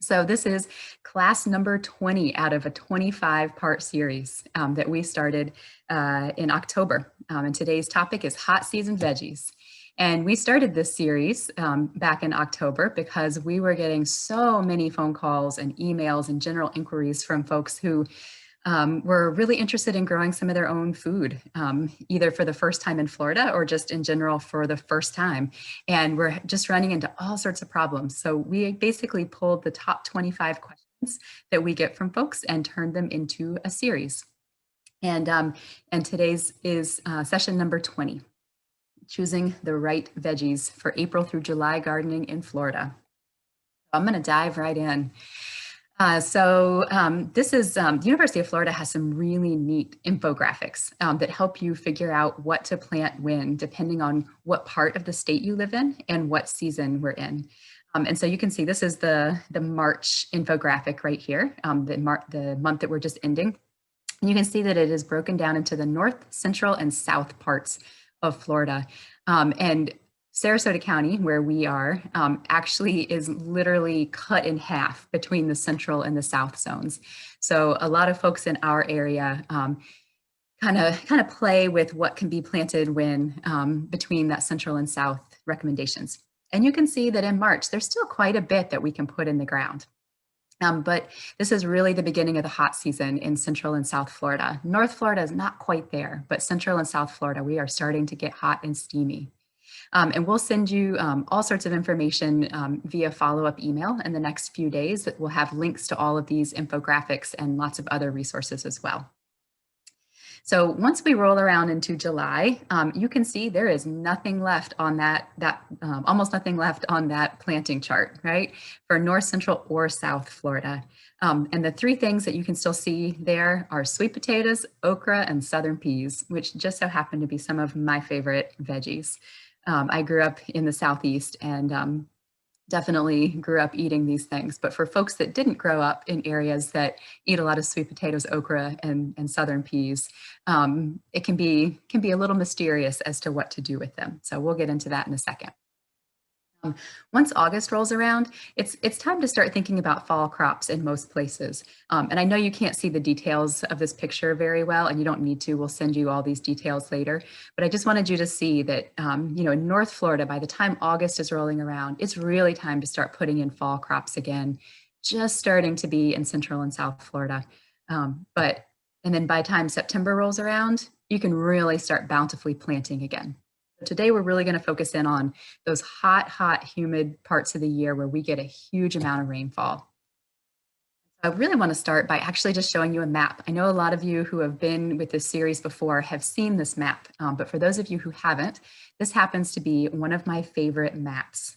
So this is class number 20 out of a 25-part series that we started in October. And today's topic is hot season veggies. And we started this series back in October because we were getting so many phone calls and emails and general inquiries from folks who were really interested in growing some of their own food, either for the first time in Florida or just in general for the first time. And we're just running into all sorts of problems. So we basically pulled the top 25 questions that we get from folks and turned them into a series. And today's is session number 20, choosing the right veggies for April through July gardening in Florida. I'm going to dive right in. This is, the University of Florida has some really neat infographics that help you figure out what to plant when, depending on what part of the state you live in and what season we're in. And so you can see this is the March infographic right here, the month that we're just ending. And you can see that it is broken down into the north, central, and south parts of Florida. And Sarasota County, where we are, actually is literally cut in half between the central and the south zones. So a lot of folks in our area kind of play with what can be planted when between that central and south recommendations. And you can see that in March, there's still quite a bit that we can put in the ground. But this is really the beginning of the hot season in Central and South Florida. North Florida is not quite there, but Central and South Florida, we are starting to get hot and steamy. And we'll send you all sorts of information via follow-up email in the next few days that will have links to all of these infographics and lots of other resources as well. So once we roll around into July, you can see there is nothing left on almost nothing left on that planting chart, right? For North, Central, or South Florida. And the three things that you can still see there are sweet potatoes, okra, and southern peas, which just so happen to be some of my favorite veggies. I grew up in the Southeast and definitely grew up eating these things. But for folks that didn't grow up in areas that eat a lot of sweet potatoes, okra, and southern peas, it can be a little mysterious as to what to do with them. So we'll get into that in a second. Once August rolls around, it's time to start thinking about fall crops in most places. And I know you can't see the details of this picture very well, and you don't need to. We'll send you all these details later. But I just wanted you to see that, in North Florida, by the time August is rolling around, it's really time to start putting in fall crops again, just starting to be in Central and South Florida. And then by the time September rolls around, you can really start bountifully planting again. Today, we're really going to focus in on those hot, humid parts of the year where we get a huge amount of rainfall. I really want to start by actually just showing you a map. I know a lot of you who have been with this series before have seen this map, but for those of you who haven't, this happens to be one of my favorite maps.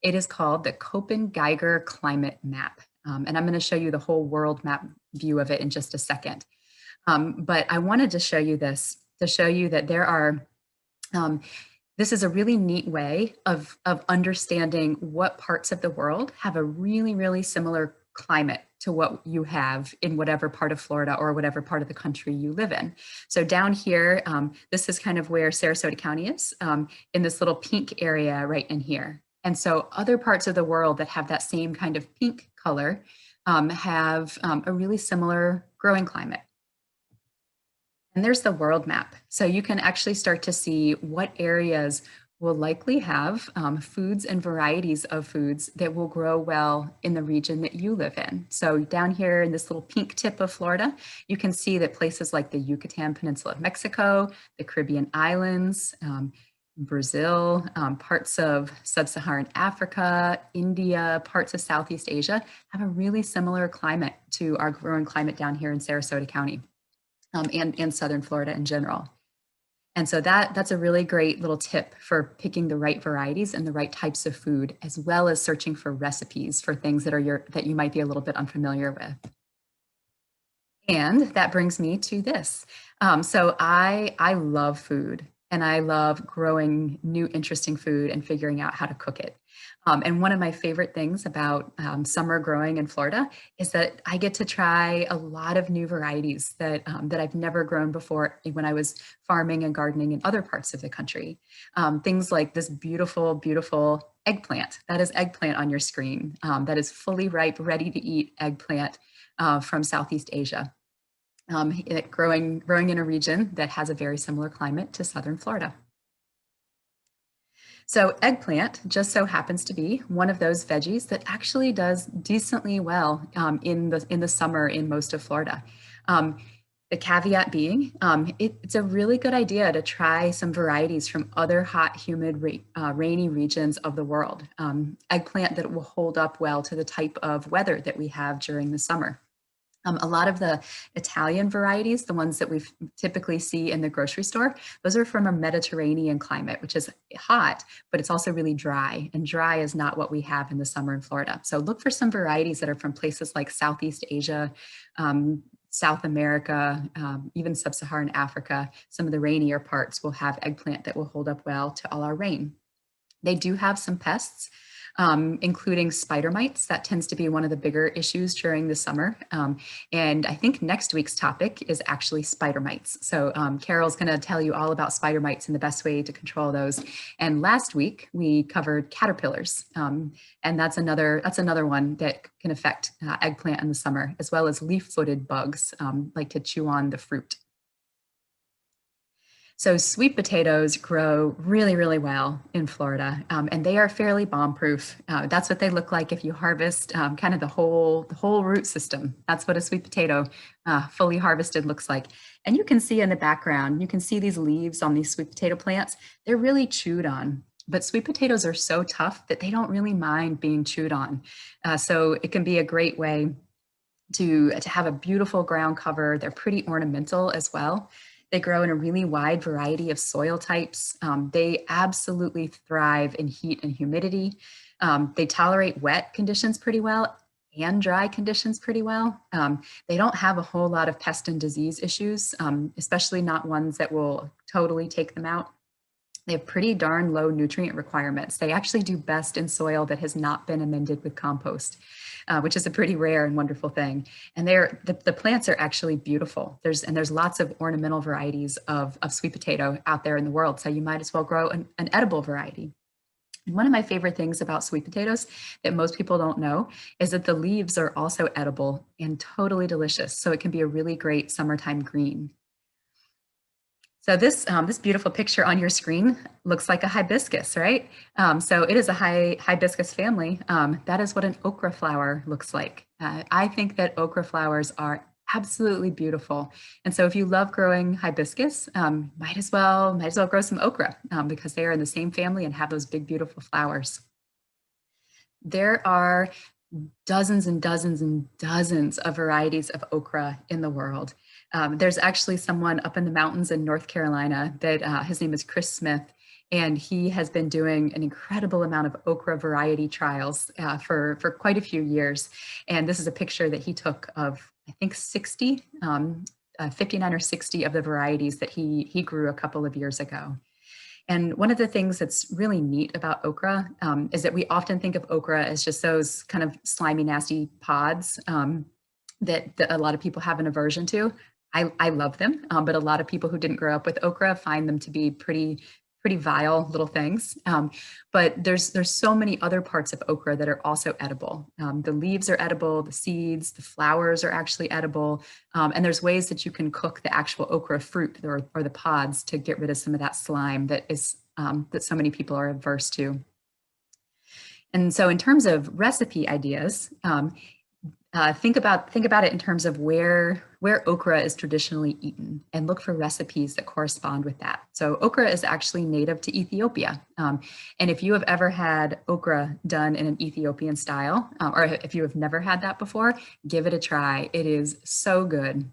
It is called the Köppen-Geiger Climate Map, and I'm going to show you the whole world map view of it in just a second. But I wanted to show you this to show you that there are this is a really neat way of understanding what parts of the world have a really similar climate to what you have in whatever part of Florida or whatever part of the country you live in. So down here, this is kind of where Sarasota County is, in this little pink area right in here. And so other parts of the world that have that same kind of pink color have a really similar growing climate. And there's the world map. So you can actually start to see what areas will likely have foods and varieties of foods that will grow well in the region that you live in. So down here in this little pink tip of Florida, you can see that places like the Yucatan Peninsula of Mexico, the Caribbean islands, Brazil, parts of sub-Saharan Africa, India, parts of Southeast Asia have a really similar climate to our growing climate down here in Sarasota County. And Southern Florida in general. And so that's a really great little tip for picking the right varieties and the right types of food, as well as searching for recipes for things that you might be a little bit unfamiliar with. And that brings me to this. So I love food, and I love growing new interesting food and figuring out how to cook it. And one of my favorite things about summer growing in Florida is that I get to try a lot of new varieties that I've never grown before when I was farming and gardening in other parts of the country. Things like this beautiful eggplant. That is eggplant on your screen. That is fully ripe, ready to eat eggplant from Southeast Asia. Growing in a region that has a very similar climate to southern Florida. So eggplant just so happens to be one of those veggies that actually does decently well in the summer in most of Florida. The caveat being, it's a really good idea to try some varieties from other hot, humid, rainy regions of the world. Eggplant that will hold up well to the type of weather that we have during the summer. A lot of the Italian varieties, the ones that we typically see in the grocery store, those are from a Mediterranean climate, which is hot, but it's also really dry. And dry is not what we have in the summer in Florida. So look for some varieties that are from places like Southeast Asia, South America, even sub-Saharan Africa. Some of the rainier parts will have eggplant that will hold up well to all our rain. They do have some pests, including spider mites. That tends to be one of the bigger issues during the summer. And I think next week's topic is actually spider mites. So Carol's going to tell you all about spider mites and the best way to control those. And last week we covered caterpillars. And that's another one that can affect eggplant in the summer, as well as leaf-footed bugs like to chew on the fruit. So sweet potatoes grow really, really well in Florida, and they are fairly bomb-proof. That's what they look like if you harvest kind of the whole root system. That's what a sweet potato fully harvested looks like. And you can see in the background, you can see these leaves on these sweet potato plants. They're really chewed on. But sweet potatoes are so tough that they don't really mind being chewed on. So it can be a great way to have a beautiful ground cover. They're pretty ornamental as well. They grow in a really wide variety of soil types. They absolutely thrive in heat and humidity. They tolerate wet conditions pretty well and dry conditions pretty well. They don't have a whole lot of pest and disease issues, especially not ones that will totally take them out. They have pretty darn low nutrient requirements. They actually do best in soil that has not been amended with compost, which is a pretty rare and wonderful thing. And the plants are actually beautiful. There's lots of ornamental varieties of sweet potato out there in the world. So you might as well grow an edible variety. And one of my favorite things about sweet potatoes that most people don't know is that the leaves are also edible and totally delicious. So it can be a really great summertime green. So this beautiful picture on your screen looks like a hibiscus, right? So it is a hibiscus family. That is what an okra flower looks like. I think that okra flowers are absolutely beautiful. And so if you love growing hibiscus, might as well grow some okra because they are in the same family and have those big, beautiful flowers. There are dozens and dozens and dozens of varieties of okra in the world. There's actually someone up in the mountains in North Carolina that his name is Chris Smith, and he has been doing an incredible amount of okra variety trials for quite a few years. And this is a picture that he took of, I think, 59 or 60 of the varieties that he grew a couple of years ago. And one of the things that's really neat about okra is that we often think of okra as just those kind of slimy, nasty pods that a lot of people have an aversion to. I love them, but a lot of people who didn't grow up with okra find them to be pretty vile little things. But there's so many other parts of okra that are also edible. The leaves are edible, the seeds, the flowers are actually edible. And there's ways that you can cook the actual okra fruit or the pods to get rid of some of that slime that so many people are averse to. And so in terms of recipe ideas, think about it in terms of where okra is traditionally eaten, and look for recipes that correspond with that. So okra is actually native to Ethiopia. And if you have ever had okra done in an Ethiopian style, or if you have never had that before, give it a try. It is so good.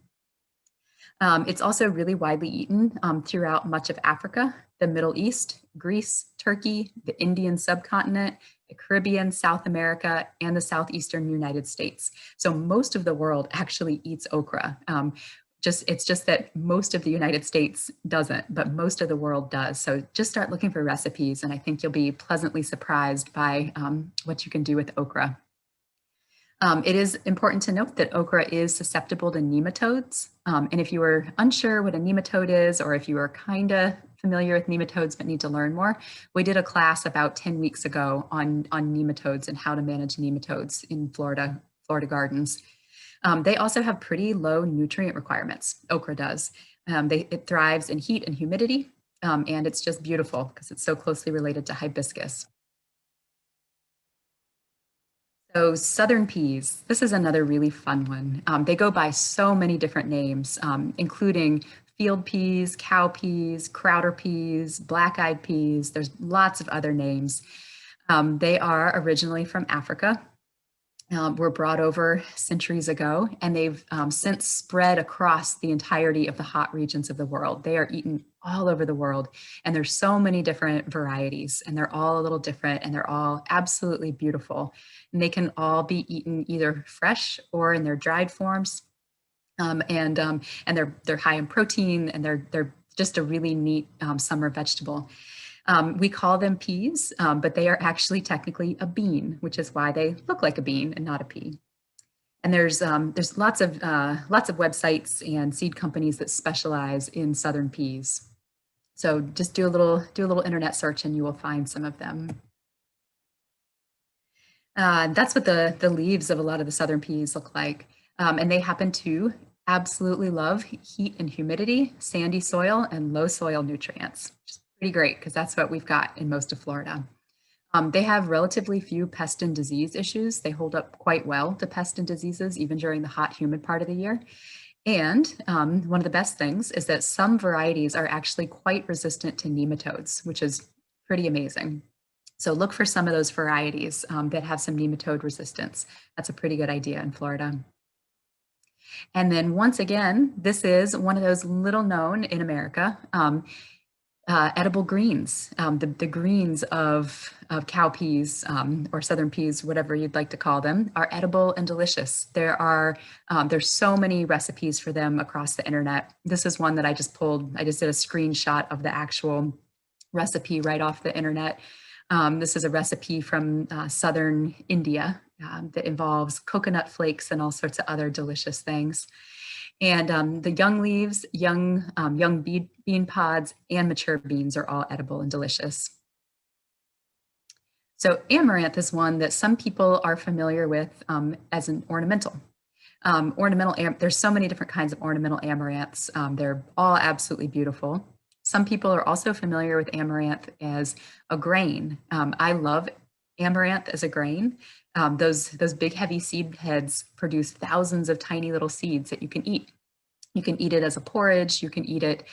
It's also really widely eaten throughout much of Africa, the Middle East, Greece, Turkey, the Indian subcontinent, the Caribbean, South America, and the southeastern United States. So most of the world actually eats okra. It's just that most of the United States doesn't, but most of the world does. So just start looking for recipes, and I think you'll be pleasantly surprised by what you can do with okra. It is important to note that okra is susceptible to nematodes. And if you were unsure what a nematode is, or if you are kind of familiar with nematodes but need to learn more, we did a class about 10 weeks ago on nematodes and how to manage nematodes in Florida gardens. They also have pretty low nutrient requirements, okra does. It thrives in heat and humidity, and it's just beautiful because it's so closely related to hibiscus. So southern peas, this is another really fun one. They go by so many different names, including field peas, cow peas, crowder peas, black-eyed peas. There's lots of other names. They are originally from Africa, were brought over centuries ago, and they've since spread across the entirety of the hot regions of the world. They are eaten all over the world, and there's so many different varieties, and they're all a little different, and they're all absolutely beautiful. And they can all be eaten either fresh or in their dried forms, and they're high in protein, and they're just a really neat summer vegetable. We call them peas, but they are actually technically a bean, which is why they look like a bean and not a pea. And there's lots of websites and seed companies that specialize in southern peas. So just do a little internet search and you will find some of them. That's what the leaves of a lot of the southern peas look like. And they happen to absolutely love heat and humidity, sandy soil, and low soil nutrients, which is pretty great because that's what we've got in most of Florida. They have relatively few pest and disease issues. They hold up quite well to pest and diseases, even during the hot, humid part of the year. And one of the best things is that some varieties are actually quite resistant to nematodes, which is pretty amazing. So look for some of those varieties that have some nematode resistance. That's a pretty good idea in Florida. And then once again, this is one of those little known in America, edible greens. The greens of cow peas or southern peas, whatever you'd like to call them, are edible and delicious. There's so many recipes for them across the internet. This is one that I just pulled. I just did a screenshot of the actual recipe right off the internet. This is a recipe from southern India that involves coconut flakes and all sorts of other delicious things. And the young leaves, young bean pods, and mature beans are all edible and delicious. So amaranth is one that some people are familiar with as an ornamental. There's so many different kinds of ornamental amaranths. They're all absolutely beautiful. Some people are also familiar with amaranth as a grain. I love amaranth as a grain. Those big heavy seed heads produce thousands of tiny little seeds that you can eat. You can eat it as a porridge. You can eat it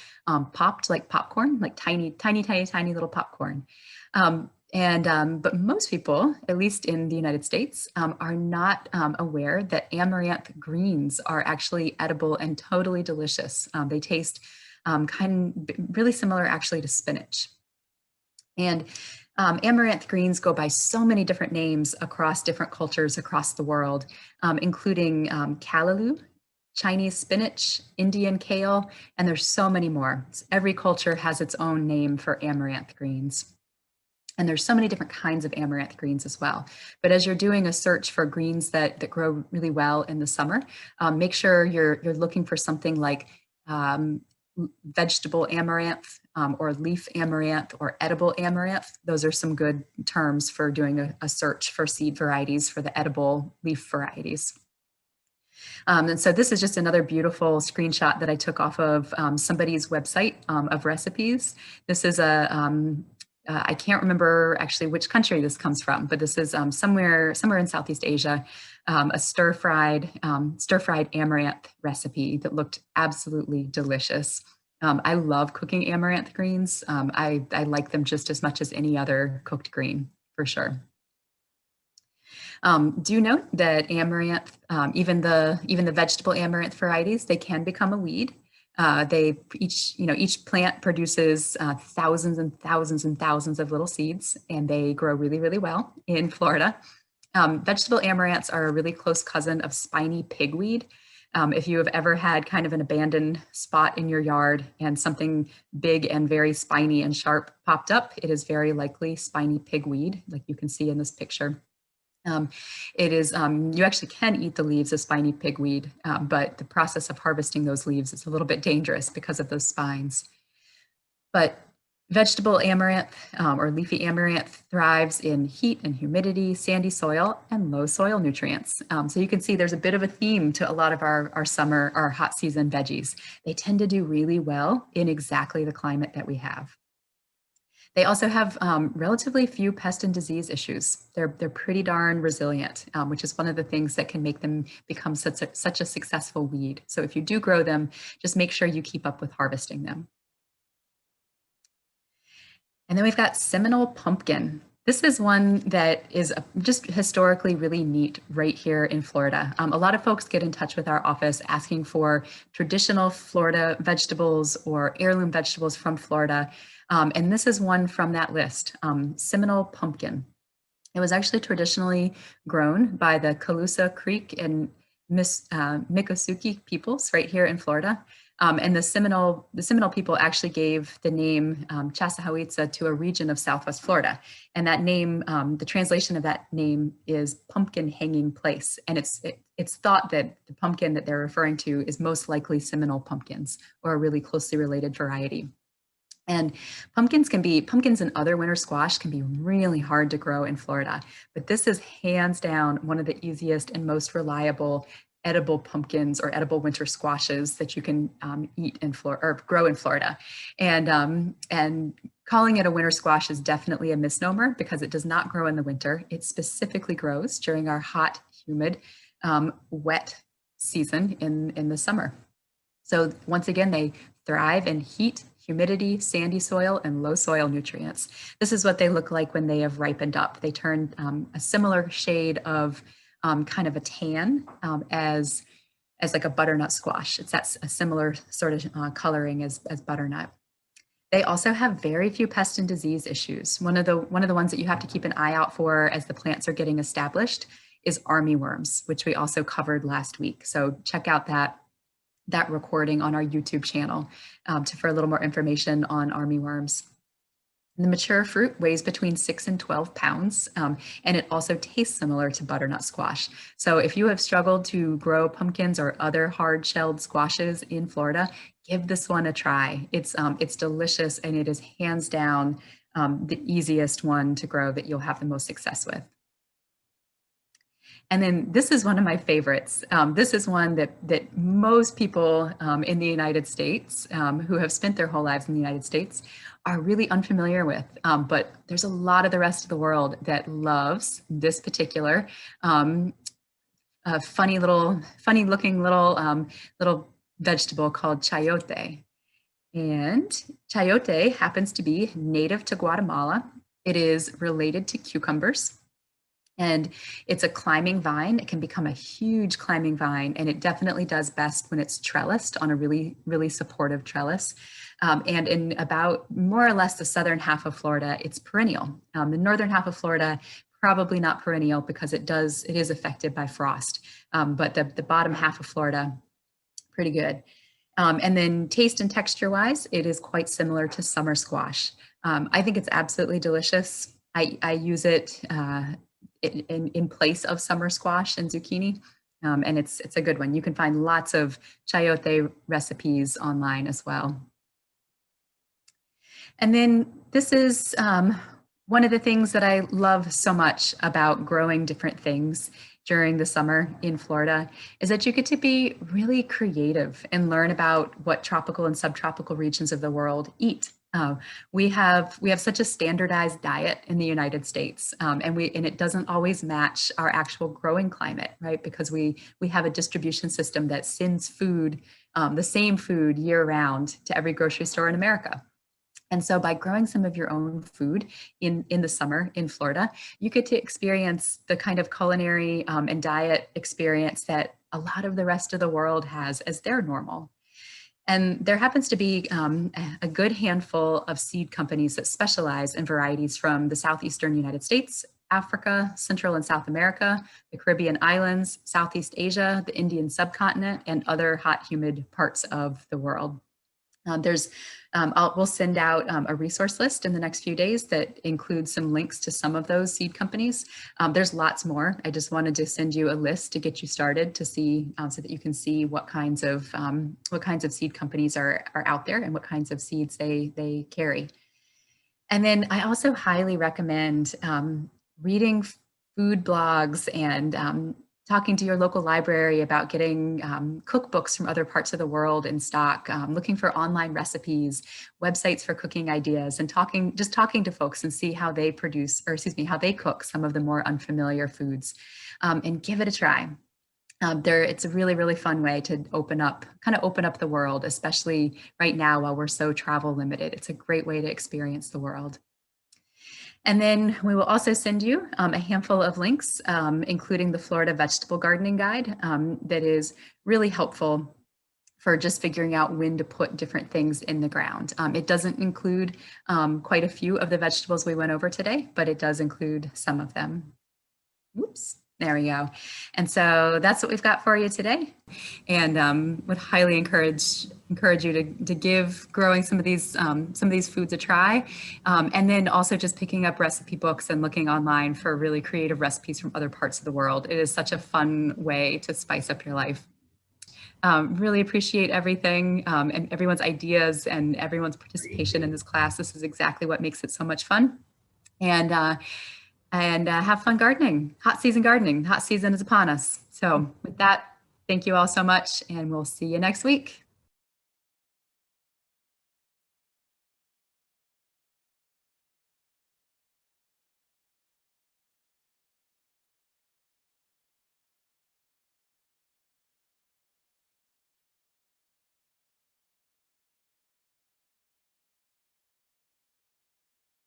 popped like popcorn, like tiny little popcorn. But most people, at least in the United States, are not aware that amaranth greens are actually edible and totally delicious. They taste really similar actually to spinach. And amaranth greens go by so many different names across different cultures across the world, including callaloo, Chinese spinach, Indian kale, and there's so many more. Every culture has its own name for amaranth greens. And there's so many different kinds of amaranth greens as well. But as you're doing a search for greens that grow really well in the summer, make sure you're looking for something like vegetable amaranth or leaf amaranth or edible amaranth. Those are some good terms for doing a search for seed varieties for the edible leaf varieties. And so this is just another beautiful screenshot that I took off of somebody's website of recipes. This is I can't remember actually which country this comes from, but this is somewhere in Southeast Asia, a stir-fried amaranth recipe that looked absolutely delicious. I love cooking amaranth greens. I like them just as much as any other cooked green, for sure. Do note that amaranth, even the vegetable amaranth varieties, they can become a weed. Each plant produces thousands and thousands and thousands of little seeds, and they grow really, really well in Florida. Vegetable amaranths are a really close cousin of spiny pigweed. If you have ever had kind of an abandoned spot in your yard and something big and very spiny and sharp popped up, it is very likely spiny pigweed, like you can see in this picture. Um, it is, you actually can eat the leaves of spiny pigweed, but the process of harvesting those leaves is a little bit dangerous because of those spines. But vegetable amaranth or leafy amaranth thrives in heat and humidity, sandy soil, and low soil nutrients. So you can see there's a bit of a theme to a lot of our summer, our hot season veggies. They tend to do really well in exactly the climate that we have. They also have relatively few pest and disease issues. They're pretty darn resilient, which is one of the things that can make them become such a successful weed. So if you do grow them, just make sure you keep up with harvesting them. And then we've got Seminole pumpkin. This is one that is just historically really neat right here in Florida. A lot of folks get in touch with our office asking for traditional Florida vegetables or heirloom vegetables from Florida. And this is one from that list, Seminole pumpkin. It was actually traditionally grown by the Calusa Creek and Miccosukee peoples right here in Florida. And the Seminole people actually gave the name Chassahowitzah to a region of Southwest Florida. And that name, the translation of that name is pumpkin hanging place. And it's thought that the pumpkin that they're referring to is most likely Seminole pumpkins, or a really closely related variety. And pumpkins and other winter squash can be really hard to grow in Florida, but this is hands down one of the easiest and most reliable edible pumpkins or edible winter squashes that you can eat in Florida or grow in Florida. And calling it a winter squash is definitely a misnomer because it does not grow in the winter. It specifically grows during our hot, humid, wet season in the summer. So once again, they thrive in heat, humidity, sandy soil, and low soil nutrients. This is what they look like when they have ripened up. They turn a similar shade of kind of a tan as like a butternut squash. It's a similar sort of coloring as butternut. They also have very few pest and disease issues. One of the ones that you have to keep an eye out for as the plants are getting established is armyworms, which we also covered last week. So check out that recording on our YouTube channel for a little more information on armyworms. The mature fruit weighs between 6 and 12 pounds, and it also tastes similar to butternut squash. So if you have struggled to grow pumpkins or other hard-shelled squashes in Florida, give this one a try. It's delicious, and it is hands down the easiest one to grow that you'll have the most success with. And then this is one of my favorites. This is one that most people in the United States who have spent their whole lives in the United States are really unfamiliar with. But there's a lot of the rest of the world that loves this particular funny looking little vegetable called chayote. And chayote happens to be native to Guatemala. It is related to cucumbers. And it's a climbing vine. It can become a huge climbing vine, and it definitely does best when it's trellised on a really, really supportive trellis. And in about more or less the southern half of Florida, it's perennial. The northern half of Florida, probably not perennial because it is affected by frost. But the bottom half of Florida, pretty good. And then taste and texture wise, it is quite similar to summer squash. I think it's absolutely delicious. I use it in place of summer squash and zucchini. And it's a good one. You can find lots of chayote recipes online as well. And then this is one of the things that I love so much about growing different things during the summer in Florida is that you get to be really creative and learn about what tropical and subtropical regions of the world eat. We have such a standardized diet in the United States, and it doesn't always match our actual growing climate, right? Because we have a distribution system that sends food, the same food year round to every grocery store in America. And so by growing some of your own food in the summer in Florida, you get to experience the kind of culinary and diet experience that a lot of the rest of the world has as their normal. And there happens to be a good handful of seed companies that specialize in varieties from the southeastern United States, Africa, Central and South America, the Caribbean islands, Southeast Asia, the Indian subcontinent, and other hot, humid parts of the world. There's, we'll send out a resource list in the next few days that includes some links to some of those seed companies. There's lots more. I just wanted to send you a list to get you started to see, so that you can see what kinds of seed companies are out there and what kinds of seeds they carry. And then I also highly recommend reading food blogs and talking to your local library about getting cookbooks from other parts of the world in stock, looking for online recipes, websites for cooking ideas, and just talking to folks and see how they how they cook some of the more unfamiliar foods, and give it a try. It's a really, really fun way to open up the world, especially right now while we're so travel limited. It's a great way to experience the world. And then we will also send you a handful of links, including the Florida Vegetable Gardening Guide, that is really helpful for just figuring out when to put different things in the ground. It doesn't include quite a few of the vegetables we went over today, but it does include some of them. Oops. There we go. And so that's what we've got for you today. And would highly encourage you to give growing some of these foods a try. And then also just picking up recipe books and looking online for really creative recipes from other parts of the world. It is such a fun way to spice up your life. Really appreciate everything and everyone's ideas and everyone's participation in this class. This is exactly what makes it so much fun. And have fun gardening. Hot season gardening. Hot season is upon us. So with that, thank you all so much, and we'll see you next week.